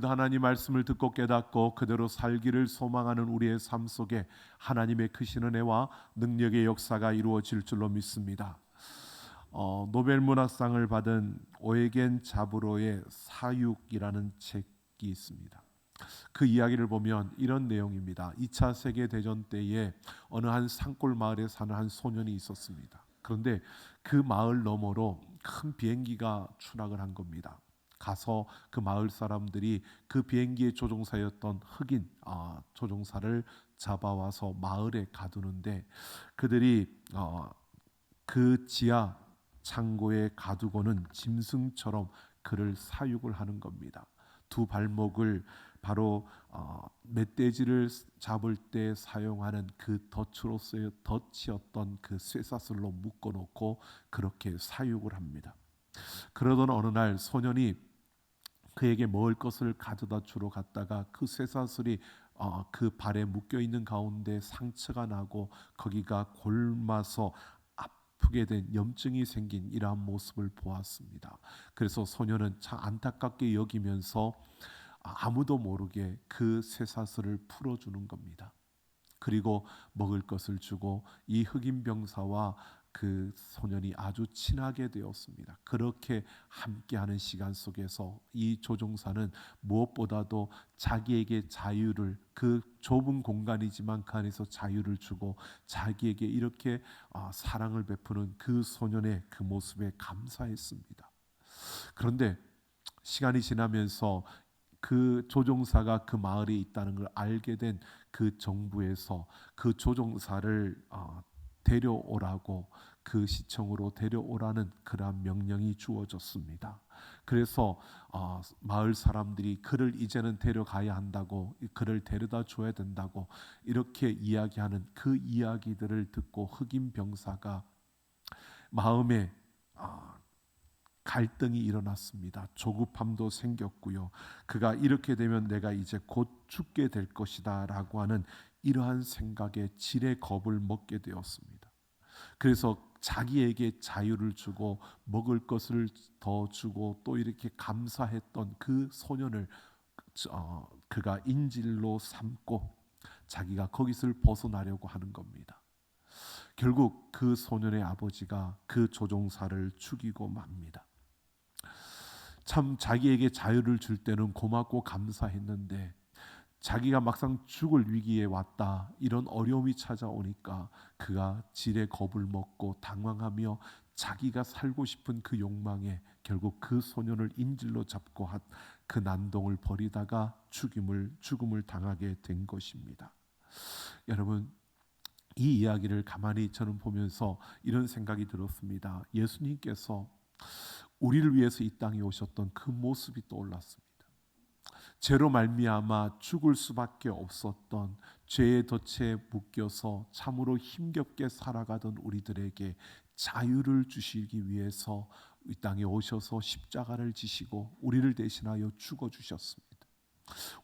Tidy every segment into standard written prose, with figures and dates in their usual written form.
오늘도 하나님 말씀을 듣고 깨닫고 그대로 살기를 소망하는 우리의 삶 속에 하나님의 크신 은혜와 능력의 역사가 이루어질 줄로 믿습니다. 노벨 문학상을 받은 오에겐 자브로의 사육이라는 책이 있습니다. 그 이야기를 보면 이런 내용입니다. 2차 세계대전 때에 어느 한 산골 마을에 사는 한 소년이 있었습니다. 그런데 그 마을 너머로 큰 비행기가 추락을 한 겁니다. 가서 그 마을 사람들이 그 비행기의 조종사였던 흑인 조종사를 잡아와서 마을에 가두는데 그들이 그 지하 창고에 가두고는 짐승처럼 그를 사육을 하는 겁니다. 두 발목을 바로 멧돼지를 잡을 때 사용하는 그 덫으로서의 덫이었던 그 쇠사슬로 묶어놓고 그렇게 사육을 합니다. 그러던 어느 날 소년이 그에게 먹을 것을 가져다 주러 갔다가 그 쇠사슬이 그 발에 묶여 있는 가운데 상처가 나고 거기가 골마서 아프게 된 염증이 생긴 이러한 모습을 보았습니다. 그래서 소년은 참 안타깝게 여기면서 아무도 모르게 그 쇠사슬을 풀어주는 겁니다. 그리고 먹을 것을 주고 이 흑인 병사와 그 소년이 아주 친하게 되었습니다. 그렇게 함께하는 시간 속에서 이 조종사는 무엇보다도 자기에게 자유를, 그 좁은 공간이지만 그 안에서 자유를 주고 자기에게 이렇게 사랑을 베푸는 그 소년의 그 모습에 감사했습니다. 그런데 시간이 지나면서 그 조종사가 그 마을에 있다는 걸 알게 된 그 정부에서 그 조종사를 데려오라고, 그 시청으로 데려오라는 그러한 명령이 주어졌습니다. 그래서 마을 사람들이 그를 이제는 데려가야 한다고, 그를 데려다 줘야 된다고 이렇게 이야기하는 그 이야기들을 듣고 흑인 병사가 마음에 갈등이 일어났습니다. 조급함도 생겼고요. 그가 이렇게 되면 내가 이제 곧 죽게 될 것이다 라고 하는 이러한 생각에 지레 겁을 먹게 되었습니다. 그래서 자기에게 자유를 주고 먹을 것을 더 주고 또 이렇게 감사했던 그 소년을 그가 인질로 삼고 자기가 거기서 벗어나려고 하는 겁니다. 결국 그 소년의 아버지가 그 조종사를 죽이고 맙니다. 참 자기에게 자유를 줄 때는 고맙고 감사했는데 자기가 막상 죽을 위기에 왔다, 이런 어려움이 찾아오니까 그가 지레 겁을 먹고 당황하며 자기가 살고 싶은 그 욕망에 결국 그 소년을 인질로 잡고 그 난동을 벌이다가 죽음을 당하게 된 것입니다. 여러분, 이 이야기를 가만히 저는 보면서 이런 생각이 들었습니다. 예수님께서 우리를 위해서 이 땅에 오셨던 그 모습이 떠올랐습니다. 죄로 말미암아 죽을 수밖에 없었던 죄의 덫에 묶여서 참으로 힘겹게 살아가던 우리들에게 자유를 주시기 위해서 이 땅에 오셔서 십자가를 지시고 우리를 대신하여 죽어 주셨습니다.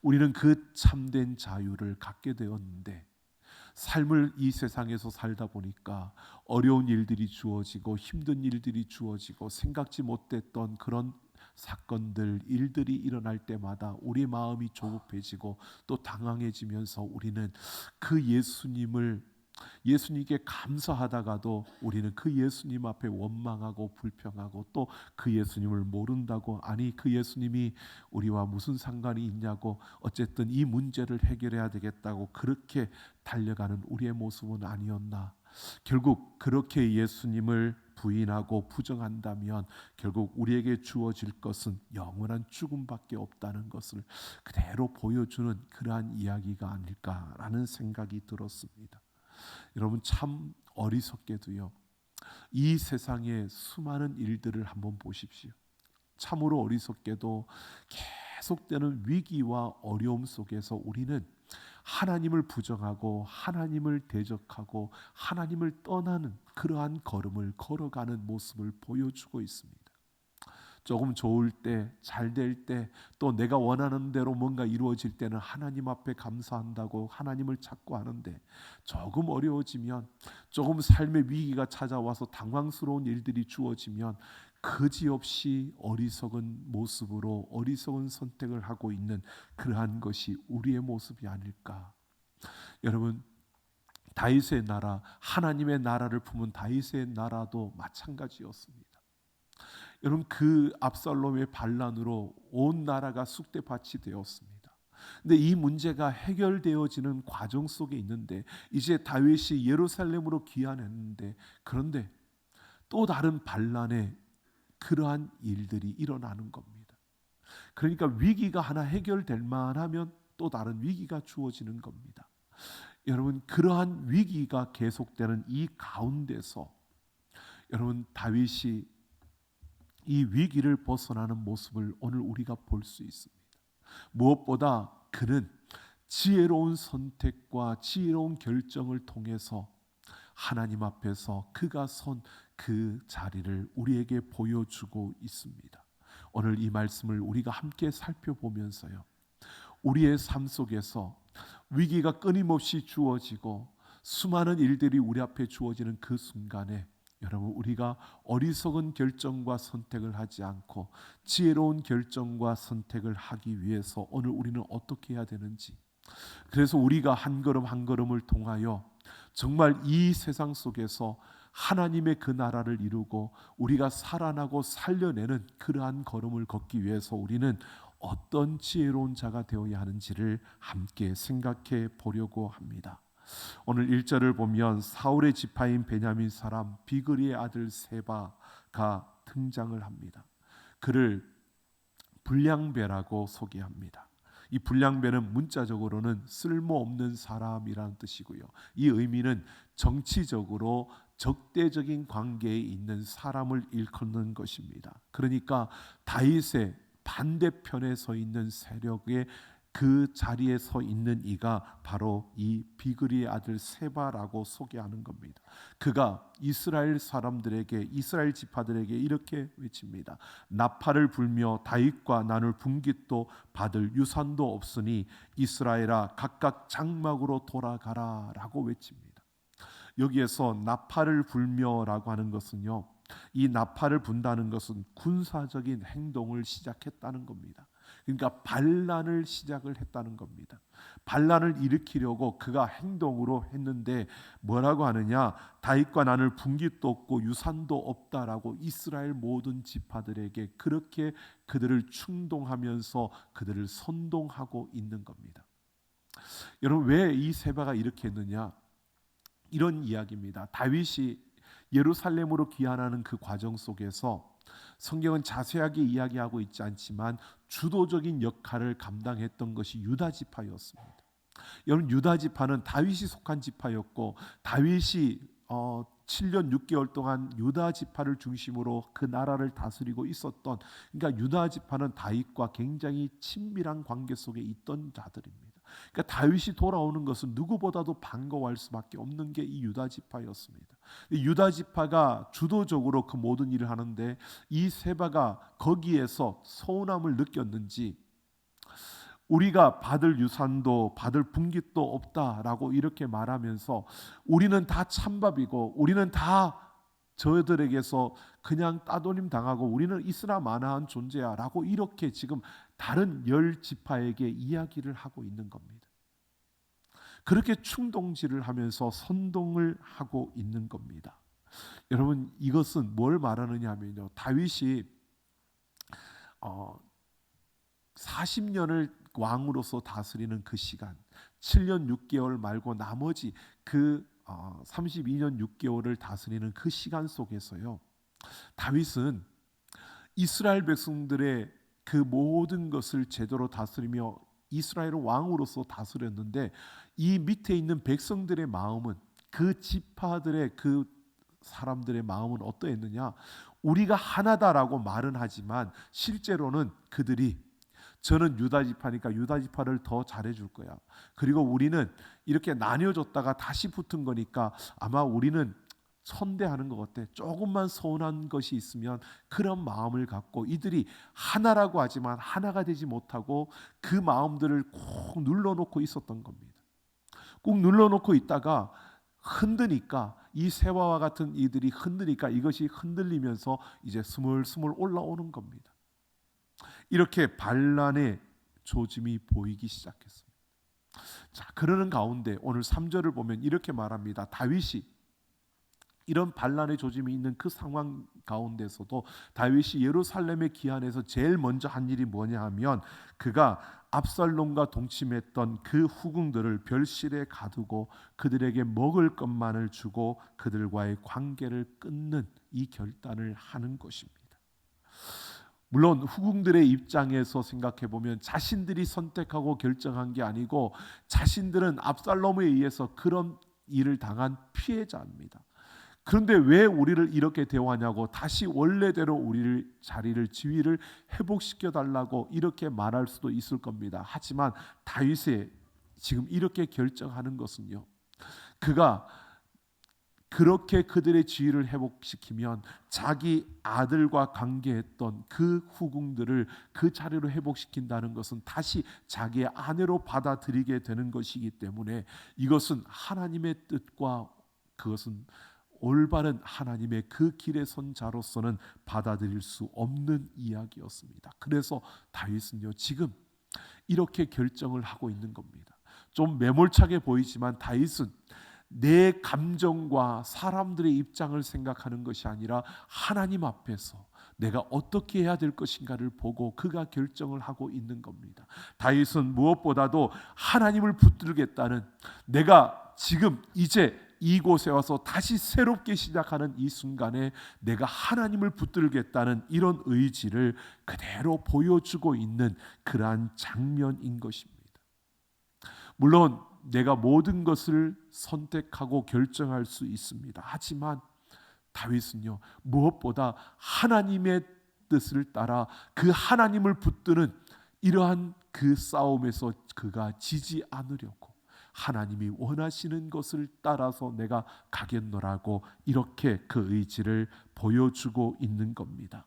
우리는 그 참된 자유를 갖게 되었는데 삶을 이 세상에서 살다 보니까 어려운 일들이 주어지고 힘든 일들이 주어지고 생각지 못했던 그런 사건들, 일들이 일어날 때마다 우리 마음이 조급해지고 또 당황해지면서 우리는 그 예수님께 감사하다가도 우리는 그 예수님 앞에 원망하고 불평하고 또 그 예수님을 모른다고, 아니 그 예수님이 우리와 무슨 상관이 있냐고, 어쨌든 이 문제를 해결해야 되겠다고 그렇게 달려가는 우리의 모습은 아니었나. 결국 그렇게 예수님을 부인하고 부정한다면 결국 우리에게 주어질 것은 영원한 죽음밖에 없다는 것을 그대로 보여주는 그러한 이야기가 아닐까라는 생각이 들었습니다. 여러분, 참 어리석게도요, 이 세상의 수많은 일들을 한번 보십시오. 참으로 어리석게도 계속되는 위기와 어려움 속에서 우리는 하나님을 부정하고 하나님을 대적하고 하나님을 떠나는 그러한 걸음을 걸어가는 모습을 보여주고 있습니다. 조금 좋을 때, 잘 될 때, 또 내가 원하는 대로 뭔가 이루어질 때는 하나님 앞에 감사한다고 하나님을 찾고 하는데, 조금 어려워지면, 조금 삶의 위기가 찾아와서 당황스러운 일들이 주어지면 그지없이 어리석은 모습으로 어리석은 선택을 하고 있는 그러한 것이 우리의 모습이 아닐까. 여러분, 다윗의 나라, 하나님의 나라를 품은 다윗의 나라도 마찬가지였습니다. 여러분, 그 압살롬의 반란으로 온 나라가 쑥대밭이 되었습니다. 근데 이 문제가 해결되어지는 과정 속에 있는데, 이제 다윗이 예루살렘으로 귀환했는데, 그런데 또 다른 반란의 그러한 일들이 일어나는 겁니다. 그러니까 위기가 하나 해결될 만하면 또 다른 위기가 주어지는 겁니다. 여러분, 그러한 위기가 계속되는 이 가운데서 여러분, 다윗이 이 위기를 벗어나는 모습을 오늘 우리가 볼 수 있습니다. 무엇보다 그는 지혜로운 선택과 지혜로운 결정을 통해서 하나님 앞에서 그가 선 그 자리를 우리에게 보여주고 있습니다. 오늘 이 말씀을 우리가 함께 살펴보면서요, 우리의 삶 속에서 위기가 끊임없이 주어지고 수많은 일들이 우리 앞에 주어지는 그 순간에 여러분, 우리가 어리석은 결정과 선택을 하지 않고 지혜로운 결정과 선택을 하기 위해서 오늘 우리는 어떻게 해야 되는지, 그래서 우리가 한 걸음 한 걸음을 통하여 정말 이 세상 속에서 하나님의 그 나라를 이루고 우리가 살아나고 살려내는 그러한 걸음을 걷기 위해서 우리는 어떤 지혜로운 자가 되어야 하는지를 함께 생각해 보려고 합니다. 오늘 1절을 보면 사울의 지파인 베냐민 사람 비그리의 아들 세바가 등장을 합니다. 그를 불량배라고 소개합니다. 이 불량배는 문자적으로는 쓸모없는 사람이라는 뜻이고요. 이 의미는 정치적으로 적대적인 관계에 있는 사람을 일컫는 것입니다. 그러니까 다윗의 반대편에 서 있는 세력의 그 자리에 서 있는 이가 바로 이 비그리의 아들 세바라고 소개하는 겁니다. 그가 이스라엘 사람들에게, 이스라엘 지파들에게 이렇게 외칩니다. 나팔을 불며 다윗과 나눌 분깃도 받을 유산도 없으니 이스라엘아 각각 장막으로 돌아가라 라고 외칩니다. 여기에서 나팔을 불며라고 하는 것은요, 이 나팔을 분다는 것은 군사적인 행동을 시작했다는 겁니다. 그러니까 반란을 시작을 했다는 겁니다. 반란을 일으키려고 그가 행동으로 했는데 뭐라고 하느냐, 다윗과 나눌 분깃도 없고 유산도 없다라고 이스라엘 모든 지파들에게 그렇게 그들을 충동하면서 그들을 선동하고 있는 겁니다. 여러분, 왜 이 세바가 이렇게 했느냐, 이런 이야기입니다. 다윗이 예루살렘으로 귀환하는 그 과정 속에서 성경은 자세하게 이야기하고 있지 않지만 주도적인 역할을 감당했던 것이 유다 지파였습니다. 여러분, 유다 지파는 다윗이 속한 지파였고, 다윗이 7년 6개월 동안 유다 지파를 중심으로 그 나라를 다스리고 있었던, 그러니까 유다 지파는 다윗과 굉장히 친밀한 관계 속에 있던 자들입니다. 그러니까 다윗이 돌아오는 것은 누구보다도 반가워할 수밖에 없는 게 이 유다 지파였습니다. 유다 지파가 주도적으로 그 모든 일을 하는데 이 세바가 거기에서 서운함을 느꼈는지 우리가 받을 유산도 받을 분깃도 없다라고 이렇게 말하면서 우리는 다 찬밥이고 우리는 다 저들에게서 그냥 따돌림 당하고 우리는 있으나 마나한 존재야 라고 이렇게 지금 다른 10지파에게 이야기를 하고 있는 겁니다. 그렇게 충동질을 하면서 선동을 하고 있는 겁니다. 여러분, 이것은 뭘 말하느냐 하면요, 다윗이 40년을 왕으로서 다스리는 그 시간, 7년 6개월 말고 나머지 그 32년 6개월을 다스리는 그 시간 속에서요, 다윗은 이스라엘 백성들의 그 모든 것을 제대로 다스리며 이스라엘을 왕으로서 다스렸는데 이 밑에 있는 백성들의 마음은, 그 지파들의 그 사람들의 마음은 어떠했느냐, 우리가 하나다라고 말은 하지만 실제로는 그들이 저는 유다 지파니까 유다 지파를 더 잘해줄 거야, 그리고 우리는 이렇게 나뉘어졌다가 다시 붙은 거니까 아마 우리는 선대하는 것 같아. 조금만 서운한 것이 있으면 그런 마음을 갖고 이들이 하나라고 하지만 하나가 되지 못하고 그 마음들을 꼭 눌러놓고 있었던 겁니다. 꼭 눌러놓고 있다가 흔드니까 이 세와와 같은 이들이 흔드니까 이것이 흔들리면서 이제 스물스물 올라오는 겁니다. 이렇게 반란의 조짐이 보이기 시작했습니다. 자, 그러는 가운데 오늘 3절을 보면 이렇게 말합니다. 다윗이 이런 반란의 조짐이 있는 그 상황 가운데서도 다윗이 예루살렘에 기한해서 제일 먼저 한 일이 뭐냐 하면 그가 압살롬과 동침했던 그 후궁들을 별실에 가두고 그들에게 먹을 것만을 주고 그들과의 관계를 끊는 이 결단을 하는 것입니다. 물론 후궁들의 입장에서 생각해 보면 자신들이 선택하고 결정한 게 아니고 자신들은 압살롬에 의해서 그런 일을 당한 피해자입니다. 그런데 왜 우리를 이렇게 대우하냐고 다시 원래대로 우리를 자리를 지위를 회복시켜 달라고 이렇게 말할 수도 있을 겁니다. 하지만 다윗이 지금 이렇게 결정하는 것은요, 그가 그렇게 그들의 지위를 회복시키면 자기 아들과 관계했던 그 후궁들을 그 자리로 회복시킨다는 것은 다시 자기의 아내로 받아들이게 되는 것이기 때문에 이것은 하나님의 뜻과 그것은 올바른 하나님의 그 길에 선 자로서는 받아들일 수 없는 이야기였습니다. 그래서 다윗은요 지금 이렇게 결정을 하고 있는 겁니다. 좀 매몰차게 보이지만 다윗은 내 감정과 사람들의 입장을 생각하는 것이 아니라 하나님 앞에서 내가 어떻게 해야 될 것인가를 보고 그가 결정을 하고 있는 겁니다. 다윗은 무엇보다도 하나님을 붙들겠다는, 내가 지금 이제 이곳에 와서 다시 새롭게 시작하는 이 순간에 내가 하나님을 붙들겠다는 이런 의지를 그대로 보여주고 있는 그러한 장면인 것입니다. 물론 내가 모든 것을 선택하고 결정할 수 있습니다. 하지만 다윗은요 무엇보다 하나님의 뜻을 따라 그 하나님을 붙드는 이러한 그 싸움에서 그가 지지 않으려고 하나님이 원하시는 것을 따라서 내가 가겠노라고 이렇게 그 의지를 보여주고 있는 겁니다.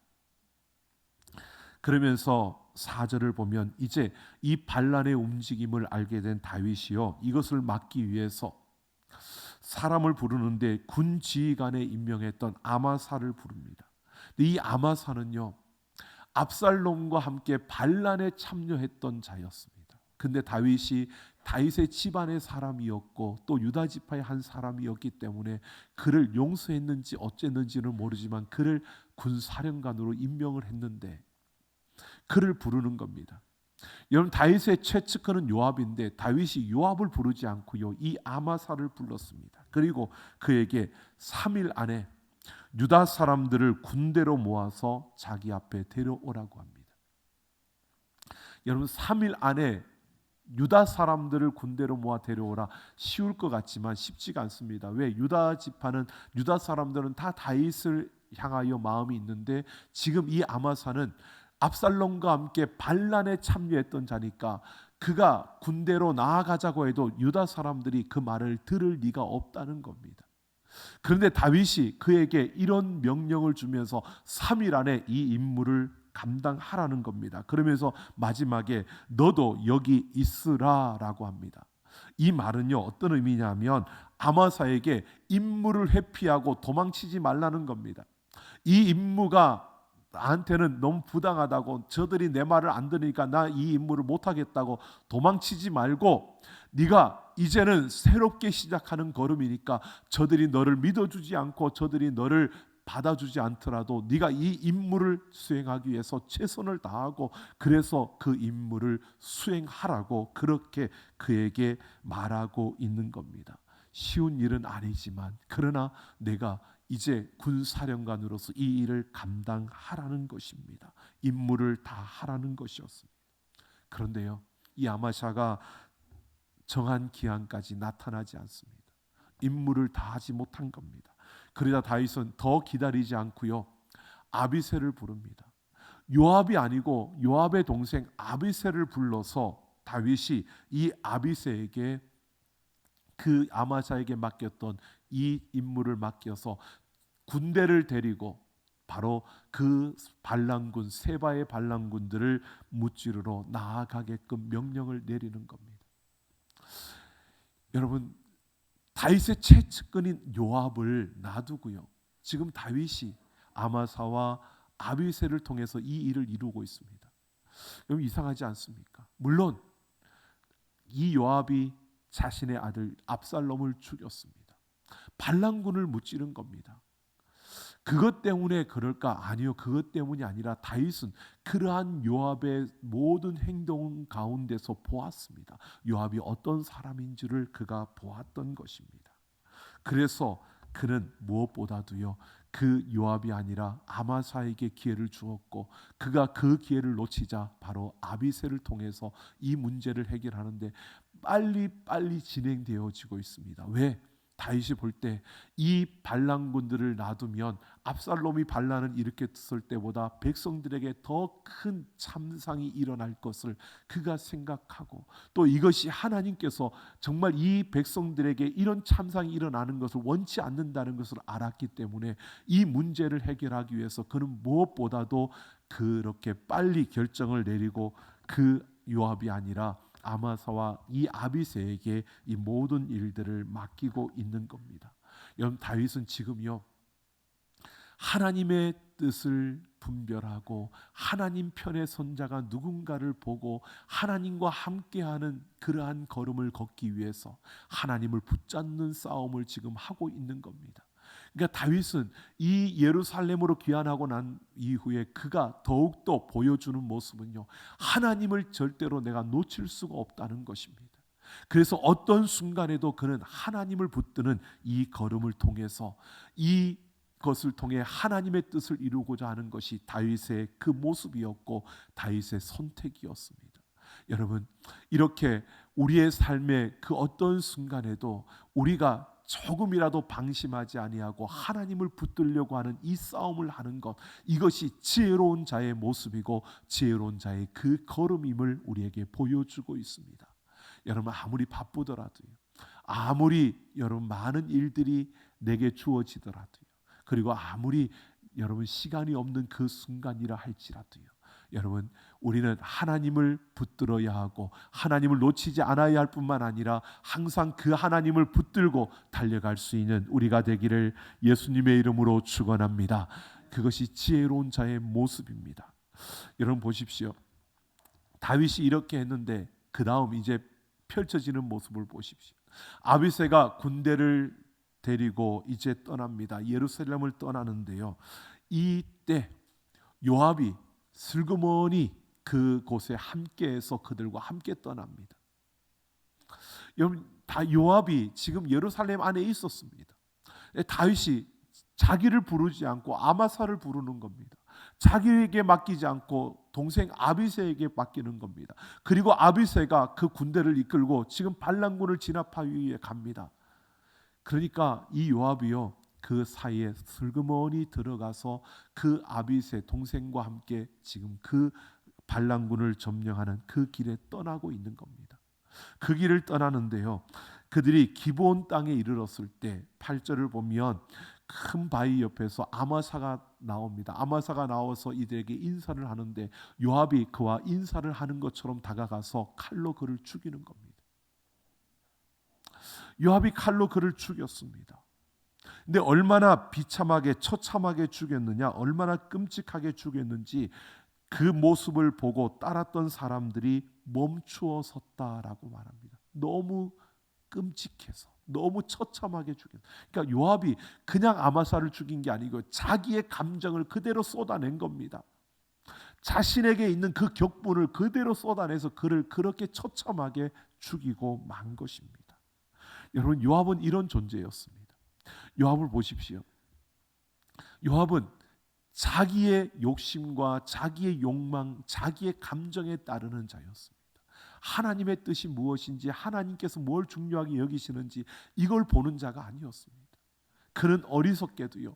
그러면서 4절을 보면 이제 이 반란의 움직임을 알게 된 다윗이요 이것을 막기 위해서 사람을 부르는데 군 지휘관에 임명했던 아마사를 부릅니다. 근데 이 아마사는요 압살롬과 함께 반란에 참여했던 자였습니다. 근데 다윗이 다윗의 집안의 사람이었고 또 유다 지파의 한 사람이었기 때문에 그를 용서했는지 어쨌는지는 모르지만 그를 군사령관으로 임명을 했는데 그를 부르는 겁니다. 여러분 다윗의 최측근은 요압인데 다윗이 요압을 부르지 않고요 이 아마사를 불렀습니다. 그리고 그에게 3일 안에 유다 사람들을 군대로 모아서 자기 앞에 데려오라고 합니다. 여러분 3일 안에 유다 사람들을 군대로 모아 데려오라 쉬울 것 같지만 쉽지가 않습니다. 왜? 유다 지파는 유다 사람들은 다 다윗을 향하여 마음이 있는데 지금 이 아마사는 압살롬과 함께 반란에 참여했던 자니까 그가 군대로 나아가자고 해도 유다 사람들이 그 말을 들을 리가 없다는 겁니다. 그런데 다윗이 그에게 이런 명령을 주면서 3일 안에 이 임무를 감당하라는 겁니다. 그러면서 마지막에 너도 여기 있으라라고 합니다. 이 말은요 어떤 의미냐면 아마사에게 임무를 회피하고 도망치지 말라는 겁니다. 이 임무가 나한테는 너무 부당하다고, 저들이 내 말을 안 들으니까 나 이 임무를 못하겠다고 도망치지 말고 네가 이제는 새롭게 시작하는 걸음이니까 저들이 너를 믿어주지 않고 저들이 너를 받아주지 않더라도 네가 이 임무를 수행하기 위해서 최선을 다하고 그래서 그 임무를 수행하라고 그렇게 그에게 말하고 있는 겁니다. 쉬운 일은 아니지만 그러나 내가 이제 군사령관으로서 이 일을 감당하라는 것입니다. 임무를 다 하라는 것이었습니다. 그런데요 이 아마샤가 정한 기한까지 나타나지 않습니다. 임무를 다 하지 못한 겁니다. 그러자 다윗은 더 기다리지 않고요 아비새를 부릅니다. 요압이 아니고 요압의 동생 아비새를 불러서 다윗이 이 아비새에게 그 아마사에게 맡겼던 이 임무를 맡겨서 군대를 데리고 바로 그 반란군 세바의 반란군들을 무찌르러 나아가게끔 명령을 내리는 겁니다. 여러분, 다윗의 최측근인 요압을 놔두고요, 지금 다윗이 아마사와 아비새를 통해서 이 일을 이루고 있습니다. 여러분, 이상하지 않습니까? 물론 이 요압이 자신의 아들 압살롬을 죽였습니다. 반란군을 무찌른 겁니다. 그것 때문에 그럴까? 아니요, 그것 때문이 아니라 다윗은 그러한 요압의 모든 행동 가운데서 보았습니다. 요압이 어떤 사람인지를 그가 보았던 것입니다. 그래서 그는 무엇보다도요, 그 요압이 아니라 아마사에게 기회를 주었고, 그가 그 기회를 놓치자 바로 아비새를 통해서 이 문제를 해결하는데 빨리 진행되어지고 있습니다. 왜? 다윗이 볼 때 이 반란군들을 놔두면 압살롬이 반란을 일으켰을 때보다 백성들에게 더 큰 참상이 일어날 것을 그가 생각하고, 또 이것이 하나님께서 정말 이 백성들에게 이런 참상이 일어나는 것을 원치 않는다는 것을 알았기 때문에 이 문제를 해결하기 위해서 그는 무엇보다도 그렇게 빨리 결정을 내리고 그 요압이 아니라 아마사와 이 아비새에게 이 모든 일들을 맡기고 있는 겁니다. 여러분, 다윗은 지금요, 하나님의 뜻을 분별하고 하나님 편의 선자가 누군가를 보고 하나님과 함께하는 그러한 걸음을 걷기 위해서 하나님을 붙잡는 싸움을 지금 하고 있는 겁니다. 그러니까 다윗은 이 예루살렘으로 귀환하고 난 이후에 그가 더욱더 보여주는 모습은요, 하나님을 절대로 내가 놓칠 수가 없다는 것입니다. 그래서 어떤 순간에도 그는 하나님을 붙드는 이 걸음을 통해서 이것을 통해 하나님의 뜻을 이루고자 하는 것이 다윗의 그 모습이었고 다윗의 선택이었습니다. 여러분, 이렇게 우리의 삶의 그 어떤 순간에도 우리가 조금이라도 방심하지 아니하고 하나님을 붙들려고 하는 이 싸움을 하는 것, 이것이 지혜로운 자의 모습이고 지혜로운 자의 그 걸음임을 우리에게 보여주고 있습니다. 여러분, 아무리 바쁘더라도요, 아무리 여러분 많은 일들이 내게 주어지더라도요, 그리고 아무리 여러분 시간이 없는 그 순간이라 할지라도요, 여러분, 우리는 하나님을 붙들어야 하고 하나님을 놓치지 않아야 할 뿐만 아니라 항상 그 하나님을 붙들고 달려갈 수 있는 우리가 되기를 예수님의 이름으로 축원합니다. 그것이 지혜로운 자의 모습입니다. 여러분 보십시오. 다윗이 이렇게 했는데 그 다음 이제 펼쳐지는 모습을 보십시오. 아비새가 군대를 데리고 이제 떠납니다. 예루살렘을 떠나는데요, 이때 요압이 슬그머니 그곳에 함께해서 그들과 함께 떠납니다. 여러분, 다 요압이 지금 예루살렘 안에 있었습니다. 다윗이 자기를 부르지 않고 아마사를 부르는 겁니다. 자기에게 맡기지 않고 동생 아비새에게 맡기는 겁니다. 그리고 아비새가 그 군대를 이끌고 지금 반란군을 진압하기 위해 갑니다. 그러니까 이 요압이요, 그 사이에 슬그머니 들어가서 그 아비새 동생과 함께 지금 그 반란군을 점령하는 그 길에 떠나고 있는 겁니다. 그 길을 떠나는데요, 그들이 기브온 땅에 이르렀을 때 8절을 보면 큰 바위 옆에서 아마사가 나옵니다. 아마사가 나와서 이들에게 인사를 하는데 요압이 그와 인사를 하는 것처럼 다가가서 칼로 그를 죽이는 겁니다. 요압이 칼로 그를 죽였습니다. 근데 얼마나 비참하게 처참하게 죽였느냐, 얼마나 끔찍하게 죽였는지 그 모습을 보고 따랐던 사람들이 멈추어 섰다라고 말합니다. 너무 끔찍해서, 너무 처참하게 죽였. 그러니까 요압이 그냥 아마사를 죽인 게 아니고 자기의 감정을 그대로 쏟아낸 겁니다. 자신에게 있는 그 격분을 그대로 쏟아내서 그를 그렇게 처참하게 죽이고 만 것입니다. 여러분, 요압은 이런 존재였습니다. 요압을 보십시오. 요압은 자기의 욕심과 자기의 욕망, 자기의 감정에 따르는 자였습니다. 하나님의 뜻이 무엇인지, 하나님께서 뭘 중요하게 여기시는지 이걸 보는 자가 아니었습니다. 그는 어리석게도요,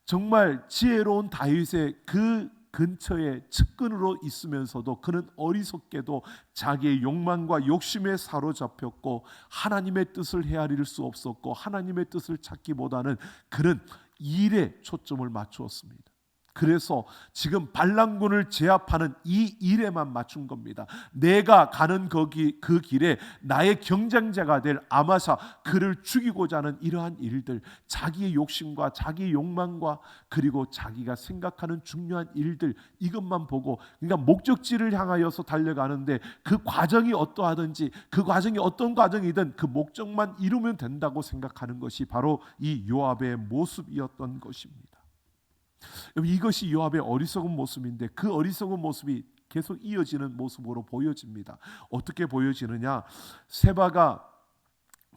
정말 지혜로운 다윗의 그 근처에 측근으로 있으면서도 그는 어리석게도 자기의 욕망과 욕심에 사로잡혔고 하나님의 뜻을 헤아릴 수 없었고 하나님의 뜻을 찾기보다는 그는 일에 초점을 맞추었습니다. 그래서 지금 반란군을 제압하는 이 일에만 맞춘 겁니다. 내가 가는 그 길에 나의 경쟁자가 될 아마사, 그를 죽이고자 하는 이러한 일들, 자기의 욕심과 자기의 욕망과 그리고 자기가 생각하는 중요한 일들, 이것만 보고, 그러니까 목적지를 향하여서 달려가는데 그 과정이 어떠하든지, 그 과정이 어떤 과정이든 그 목적만 이루면 된다고 생각하는 것이 바로 이 요압의 모습이었던 것입니다. 이것이 요압의 어리석은 모습인데, 그 어리석은 모습이 계속 이어지는 모습으로 보여집니다. 어떻게 보여지느냐? 세바가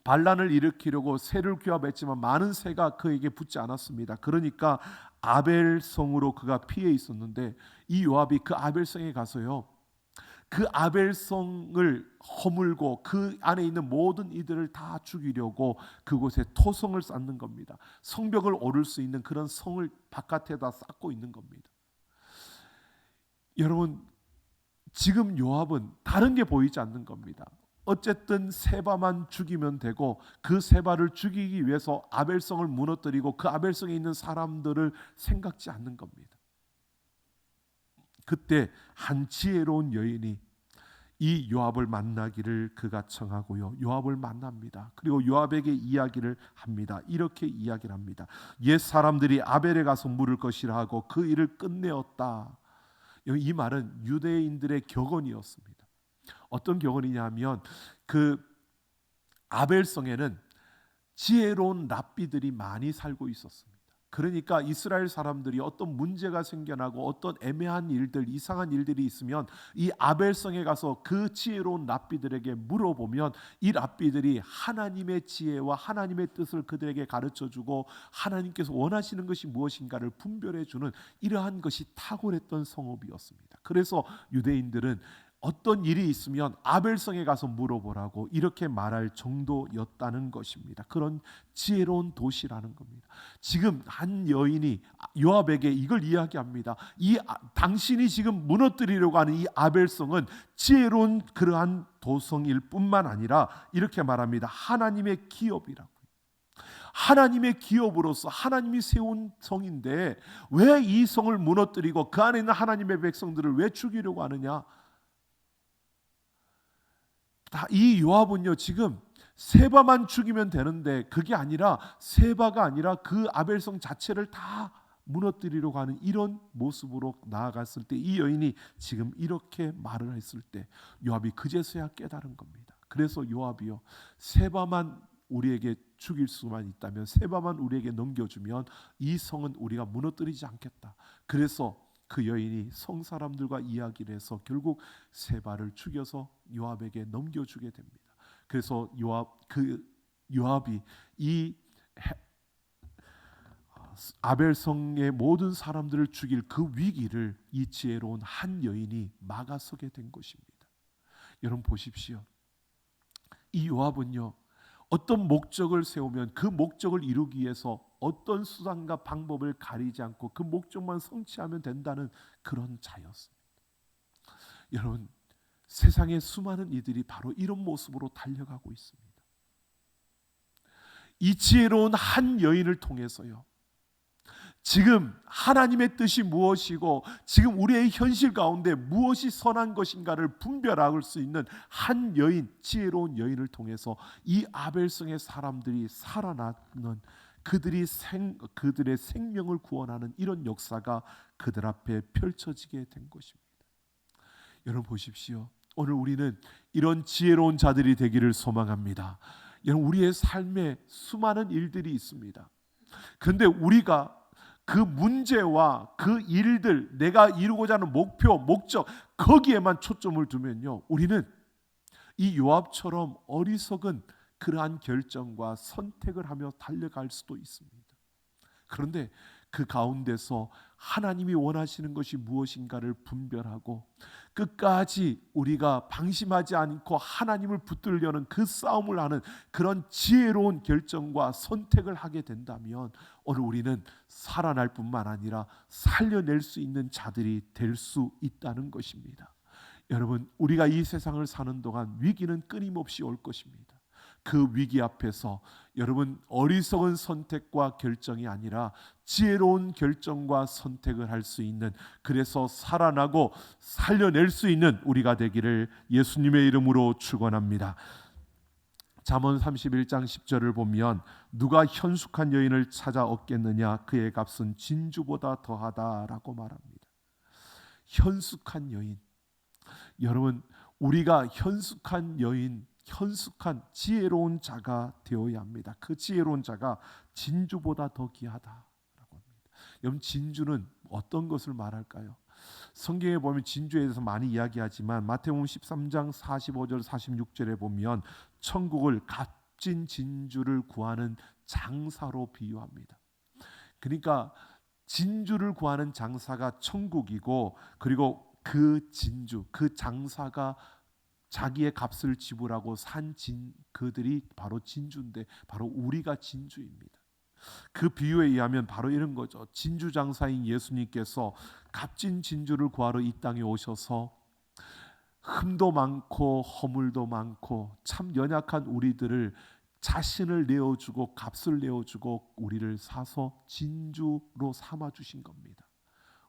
반란을 일으키려고 새를 규합했지만 많은 새가 그에게 붙지 않았습니다. 그러니까 아벨성으로 그가 피해 있었는데, 이 요압이 그 아벨성에 가서요, 그 아벨성을 허물고 그 안에 있는 모든 이들을 다 죽이려고 그곳에 토성을 쌓는 겁니다. 성벽을 오를 수 있는 그런 성을 바깥에다 쌓고 있는 겁니다. 여러분, 지금 요압은 다른 게 보이지 않는 겁니다. 어쨌든 세바만 죽이면 되고, 그 세바를 죽이기 위해서 아벨성을 무너뜨리고 그 아벨성에 있는 사람들을 생각지 않는 겁니다. 그때 한 지혜로운 여인이 이 요압을 만나기를 그가 청하고요, 요압을 만납니다. 그리고 요압에게 이야기를 합니다. 이렇게 이야기를 합니다. 옛 사람들이 아벨에 가서 물을 것이라 하고 그 일을 끝내었다. 이 말은 유대인들의 격언이었습니다. 어떤 격언이냐면, 그 아벨성에는 지혜로운 랍비들이 많이 살고 있었습니다. 그러니까 이스라엘 사람들이 어떤 문제가 생겨나고 어떤 애매한 일들, 이상한 일들이 있으면 이 아벨성에 가서 그 지혜로운 랍비들에게 물어보면 이 랍비들이 하나님의 지혜와 하나님의 뜻을 그들에게 가르쳐주고 하나님께서 원하시는 것이 무엇인가를 분별해주는 이러한 것이 탁월했던 성읍이었습니다. 그래서 유대인들은 어떤 일이 있으면 아벨성에 가서 물어보라고 이렇게 말할 정도였다는 것입니다. 그런 지혜로운 도시라는 겁니다. 지금 한 여인이 요압에게 이걸 이야기합니다. 당신이 지금 무너뜨리려고 하는 이 아벨성은 지혜로운 그러한 도성일 뿐만 아니라 이렇게 말합니다. 하나님의 기업이라고. 하나님의 기업으로서 하나님이 세운 성인데 왜 이 성을 무너뜨리고 그 안에 있는 하나님의 백성들을 왜 죽이려고 하느냐? 이 요압은요, 지금 세바만 죽이면 되는데 그게 아니라, 세바가 아니라 그 아벨성 자체를 다 무너뜨리려고 하는 이런 모습으로 나아갔을 때, 이 여인이 지금 이렇게 말을 했을 때 요압이 그제서야 깨달은 겁니다. 그래서 요압이요, 세바만 우리에게 죽일 수만 있다면, 세바만 우리에게 넘겨주면 이 성은 우리가 무너뜨리지 않겠다. 그래서 그 여인이 성 사람들과 이야기를 해서 결국 세바를 죽여서 요압에게 넘겨주게 됩니다. 그래서 요압이 이 아벨성의 모든 사람들을 죽일 그 위기를 이 지혜로운 한 여인이 막아서게 된 것입니다. 여러분 보십시오. 이 요압은요, 어떤 목적을 세우면 그 목적을 이루기 위해서 어떤 수단과 방법을 가리지 않고 그 목적만 성취하면 된다는 그런 자였습니다. 여러분, 세상의 수많은 이들이 바로 이런 모습으로 달려가고 있습니다. 이 지혜로운 한 여인을 통해서요, 지금 하나님의 뜻이 무엇이고 지금 우리의 현실 가운데 무엇이 선한 것인가를 분별할 수 있는 한 여인, 지혜로운 여인을 통해서 이 아벨성의 사람들이 살아나는, 그들의 생명을 구원하는 이런 역사가 그들 앞에 펼쳐지게 된 것입니다. 여러분 보십시오. 오늘 우리는 이런 지혜로운 자들이 되기를 소망합니다. 여러분, 우리의 삶에 수많은 일들이 있습니다. 그런데 우리가 그 문제와 그 일들, 내가 이루고자 하는 목표, 목적, 거기에만 초점을 두면요, 우리는 이 요압처럼 어리석은 그러한 결정과 선택을 하며 달려갈 수도 있습니다. 그런데 그 가운데서 하나님이 원하시는 것이 무엇인가를 분별하고 끝까지 우리가 방심하지 않고 하나님을 붙들려는 그 싸움을 하는 그런 지혜로운 결정과 선택을 하게 된다면 오늘 우리는 살아날 뿐만 아니라 살려낼 수 있는 자들이 될 수 있다는 것입니다. 여러분, 우리가 이 세상을 사는 동안 위기는 끊임없이 올 것입니다. 그 위기 앞에서 여러분, 어리석은 선택과 결정이 아니라 지혜로운 결정과 선택을 할 수 있는, 그래서 살아나고 살려낼 수 있는 우리가 되기를 예수님의 이름으로 축원합니다. 잠언 31장 10절을 보면 누가 현숙한 여인을 찾아 얻겠느냐, 그의 값은 진주보다 더하다라고 말합니다. 현숙한 여인, 여러분, 우리가 현숙한 여인, 현숙한 지혜로운 자가 되어야 합니다. 그 지혜로운 자가 진주보다 더 귀하다라고 합니다. 여러분, 진주는 어떤 것을 말할까요? 성경에 보면 진주에 대해서 많이 이야기하지만 마태복음 13장 45절 46절에 보면 천국을 값진 진주를 구하는 장사로 비유합니다. 그러니까 진주를 구하는 장사가 천국이고, 그리고 그 진주, 그 장사가 자기의 값을 지불하고 산 그들이 바로 진주인데, 바로 우리가 진주입니다. 그 비유에 의하면 바로 이런 거죠. 진주 장사인 예수님께서 값진 진주를 구하러 이 땅에 오셔서 흠도 많고 허물도 많고 참 연약한 우리들을 자신을 내어주고 값을 내어주고 우리를 사서 진주로 삼아주신 겁니다.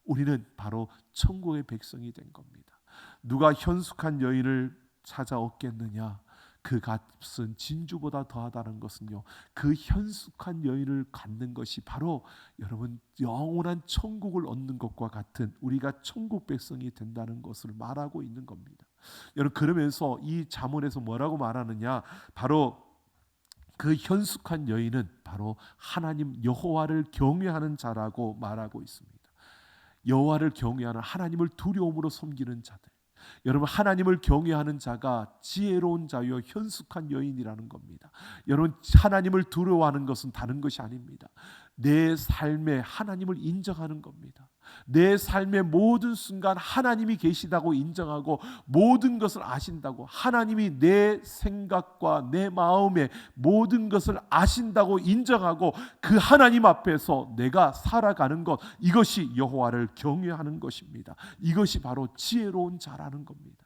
우리는 바로 천국의 백성이 된 겁니다. 누가 현숙한 여인을 찾아 얻겠느냐, 그 값은 진주보다 더하다는 것은요, 그 현숙한 여인을 갖는 것이 바로 여러분 영원한 천국을 얻는 것과 같은 우리가 천국 백성이 된다는 것을 말하고 있는 겁니다. 여러분, 그러면서 이 잠언에서 뭐라고 말하느냐, 바로 그 현숙한 여인은 바로 하나님 여호와를 경외하는 자라고 말하고 있습니다. 여호와를 경외하는, 하나님을 두려움으로 섬기는 자들, 여러분, 하나님을 경외하는 자가 지혜로운 자요 현숙한 여인이라는 겁니다. 여러분, 하나님을 두려워하는 것은 다른 것이 아닙니다. 내 삶에 하나님을 인정하는 겁니다. 내 삶의 모든 순간 하나님이 계시다고 인정하고 모든 것을 아신다고, 하나님이 내 생각과 내 마음의 모든 것을 아신다고 인정하고 그 하나님 앞에서 내가 살아가는 것, 이것이 여호와를 경외하는 것입니다. 이것이 바로 지혜로운 자라는 겁니다.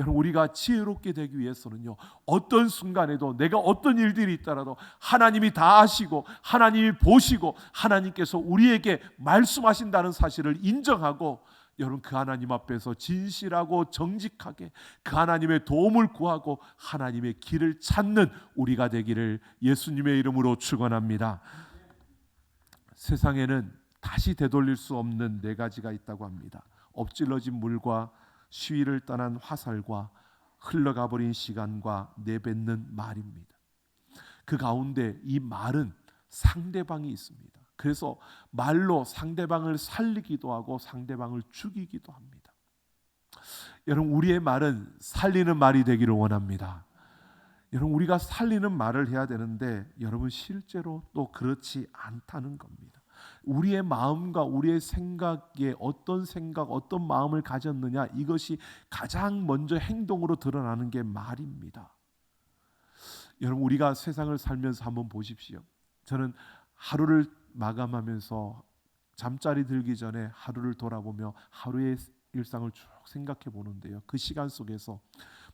여러분, 우리가 지혜롭게 되기 위해서는요, 어떤 순간에도 내가 어떤 일들이 있더라도 하나님이 다 아시고 하나님이 보시고 하나님께서 우리에게 말씀하신다는 사실을 인정하고, 여러분, 그 하나님 앞에서 진실하고 정직하게 그 하나님의 도움을 구하고 하나님의 길을 찾는 우리가 되기를 예수님의 이름으로 축원합니다. 세상에는 다시 되돌릴 수 없는 네 가지가 있다고 합니다. 엎질러진 물과 시위를 떠난 화살과 흘러가버린 시간과 내뱉는 말입니다. 그 가운데 이 말은 상대방이 있습니다. 그래서 말로 상대방을 살리기도 하고 상대방을 죽이기도 합니다. 여러분, 우리의 말은 살리는 말이 되기를 원합니다. 여러분, 우리가 살리는 말을 해야 되는데 여러분, 실제로 또 그렇지 않다는 겁니다. 우리의 마음과 우리의 생각에 어떤 생각, 어떤 마음을 가졌느냐, 이것이 가장 먼저 행동으로 드러나는 게 말입니다. 여러분, 우리가 세상을 살면서 한번 보십시오. 저는 하루를 마감하면서 잠자리 들기 전에 하루를 돌아보며 하루의 일상을 쭉 생각해 보는데요, 그 시간 속에서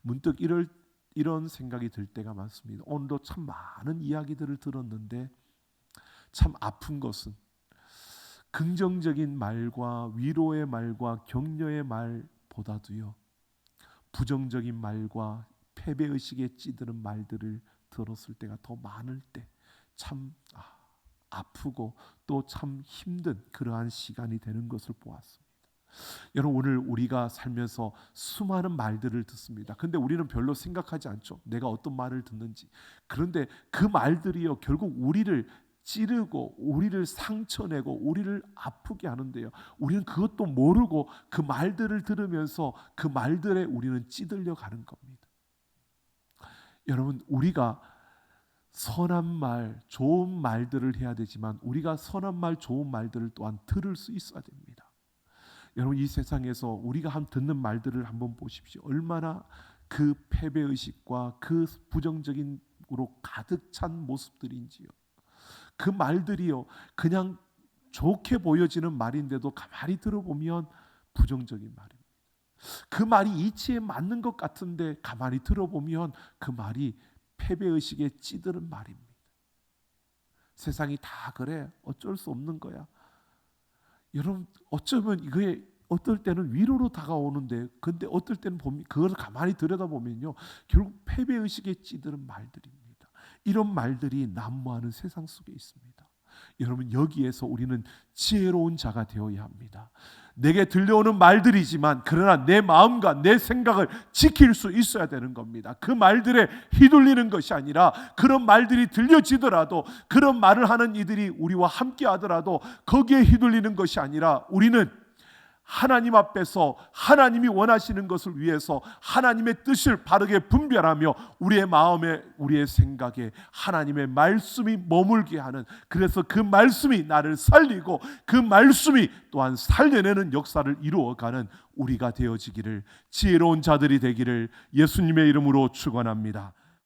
문득 이런 생각이 들 때가 많습니다. 오늘도 참 많은 이야기들을 들었는데 참 아픈 것은 긍정적인 말과 위로의 말과 격려의 말보다도요, 부정적인 말과 패배의식에 찌드는 말들을 들었을 때가 더 많을 때 참 아프고 또 참 힘든 그러한 시간이 되는 것을 보았습니다. 여러분, 오늘 우리가 살면서 수많은 말들을 듣습니다. 근데 우리는 별로 생각하지 않죠. 내가 어떤 말을 듣는지. 그런데 그 말들이요, 결국 우리를 찌르고 우리를 상처내고 우리를 아프게 하는데요, 우리는 그것도 모르고 그 말들을 들으면서 그 말들에 우리는 찌들려 가는 겁니다. 여러분, 우리가 선한 말, 좋은 말들을 해야 되지만 우리가 선한 말, 좋은 말들을 또한 들을 수 있어야 됩니다. 여러분, 이 세상에서 우리가 듣는 말들을 한번 보십시오. 얼마나 그 패배의식과 그 부정적인으로 가득 찬 모습들인지요. 그 말들이요, 그냥 좋게 보여지는 말인데도 가만히 들어보면 부정적인 말입니다. 그 말이 이치에 맞는 것 같은데 가만히 들어보면 그 말이 패배의식에 찌드는 말입니다. 세상이 다 그래, 어쩔 수 없는 거야. 여러분, 어쩌면 이게 어떨 때는 위로로 다가오는데, 근데 어떨 때는 그걸 가만히 들여다보면요, 결국 패배의식에 찌드는 말들입니다. 이런 말들이 난무하는 세상 속에 있습니다. 여러분, 여기에서 우리는 지혜로운 자가 되어야 합니다. 내게 들려오는 말들이지만 그러나 내 마음과 내 생각을 지킬 수 있어야 되는 겁니다. 그 말들에 휘둘리는 것이 아니라, 그런 말들이 들려지더라도, 그런 말을 하는 이들이 우리와 함께 하더라도 거기에 휘둘리는 것이 아니라, 우리는 하나님 앞에서 하나님이 원하시는 것을 위해서 하나님의 뜻을 바르게 분별하며 우리의 마음에, 우리의 생각에 하나님의 말씀이 머물게 하는, 그래서 그 말씀이 나를 살리고 그 말씀이 또한 살려내는 역사를 이루어가는 우리가 되어지기를, 지혜로운 자들이 되기를 예수님의 이름으로 축원합니다.